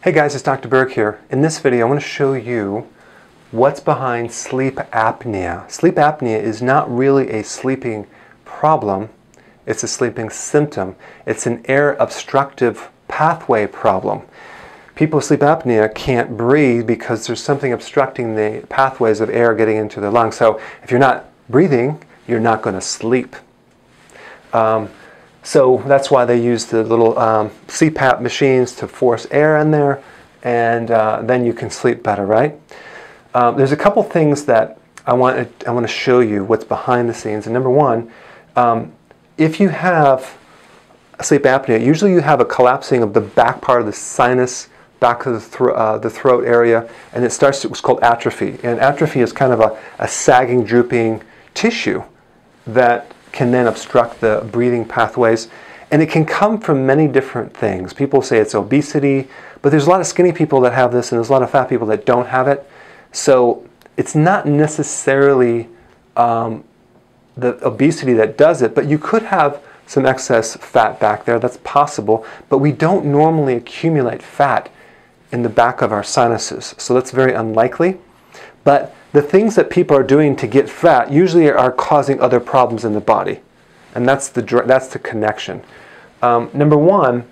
Hey guys, it's Dr. Berg here. In this video, I want to show you what's behind sleep apnea. Sleep apnea is not really a sleeping problem, it's a sleeping symptom. It's an air obstructive pathway problem. People with sleep apnea can't breathe because there's something obstructing the pathways of air getting into their lungs. So if you're not breathing, you're not going to sleep. So that's why they use the little CPAP machines to force air in there, and then you can sleep better, right? There's a couple things that I want to show you what's behind the scenes. And number one, if you have sleep apnea, usually you have a collapsing of the back part of the sinus, back of the throat area, and it starts to what's called atrophy. And atrophy is kind of a sagging, drooping tissue that can then obstruct the breathing pathways. And it can come from many different things. People say it's obesity, but there's a lot of skinny people that have this, and there's a lot of fat people that don't have it. So it's not necessarily the obesity that does it, but you could have some excess fat back there. That's possible, but we don't normally accumulate fat in the back of our sinuses, so that's very unlikely. But the things that people are doing to get fat usually are causing other problems in the body, and that's the connection. Number one,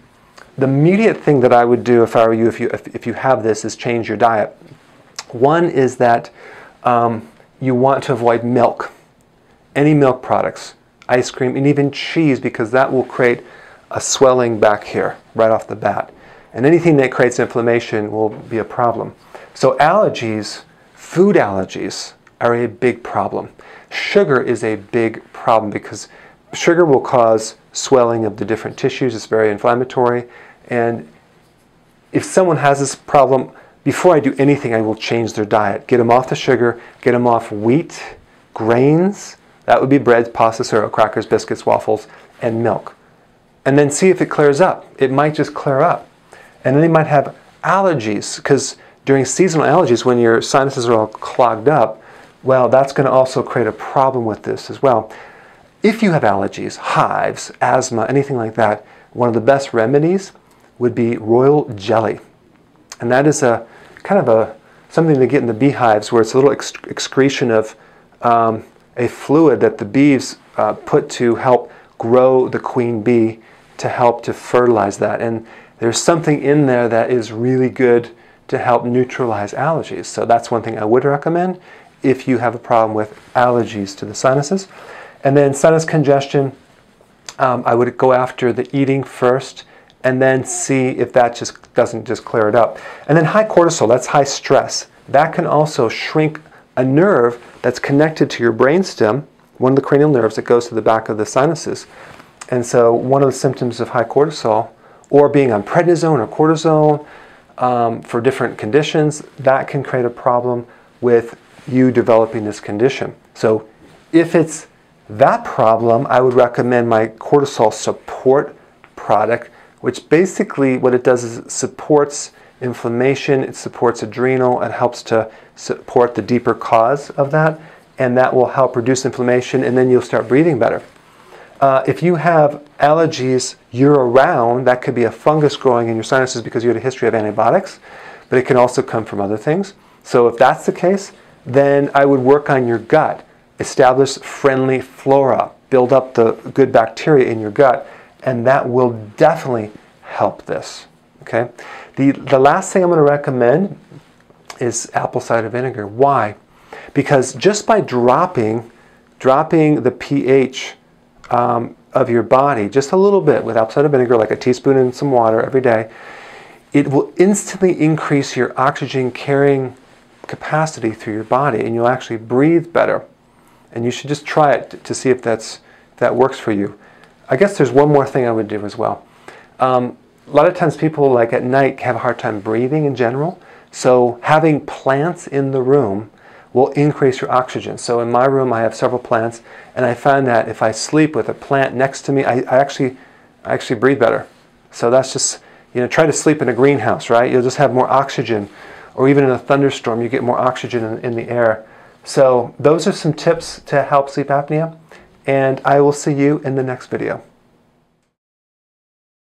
the immediate thing that I would do if I were you, if you have this, is change your diet. One is that you want to avoid milk, any milk products, ice cream, and even cheese, because that will create a swelling back here right off the bat. And anything that creates inflammation will be a problem. So allergies, food allergies, are a big problem. Sugar is a big problem because sugar will cause swelling of the different tissues. It's very inflammatory. And if someone has this problem, before I do anything, I will change their diet. Get them off the sugar, get them off wheat, grains. That would be bread, pasta, cereal, crackers, biscuits, waffles, and milk. And then see if it clears up. It might just clear up. And then they might have allergies, because during seasonal allergies, when your sinuses are all clogged up, well, that's going to also create a problem with this as well. If you have allergies, hives, asthma, anything like that, one of the best remedies would be royal jelly. And that is a kind of something they get in the beehives, where it's a little excretion of a fluid that the bees put to help grow the queen bee, to help to fertilize that. And there's something in there that is really good to help neutralize allergies. So that's one thing I would recommend if you have a problem with allergies to the sinuses. And then sinus congestion, I would go after the eating first, and then see if that just doesn't just clear it up. And then high cortisol, that's high stress. That can also shrink a nerve that's connected to your brainstem, one of the cranial nerves that goes to the back of the sinuses. And so one of the symptoms of high cortisol, or being on prednisone or cortisone for different conditions, that can create a problem with you developing this condition. So if it's that problem, I would recommend my cortisol support product, which basically what it does is it supports inflammation, it supports adrenal, it helps to support the deeper cause of that, and that will help reduce inflammation, and then you'll start breathing better. If you have allergies year-round, that could be a fungus growing in your sinuses because you had a history of antibiotics, but it can also come from other things. So if that's the case, then I would work on your gut. Establish friendly flora, build up the good bacteria in your gut, and that will definitely help this. Okay. The last thing I'm going to recommend is apple cider vinegar. Why? Because just by dropping the pH of your body just a little bit with apple cider vinegar, like a teaspoon in some water every day, it will instantly increase your oxygen carrying capacity through your body, and you'll actually breathe better. And you should just try it to see if that works for you. I guess there's one more thing I would do as well. A lot of times people, like at night, have a hard time breathing in general. So having plants in the room will increase your oxygen. So in my room, I have several plants, and I find that if I sleep with a plant next to me, I actually breathe better. So that's just, try to sleep in a greenhouse, right? You'll just have more oxygen. Or even in a thunderstorm, you get more oxygen in the air. So those are some tips to help sleep apnea, and I will see you in the next video.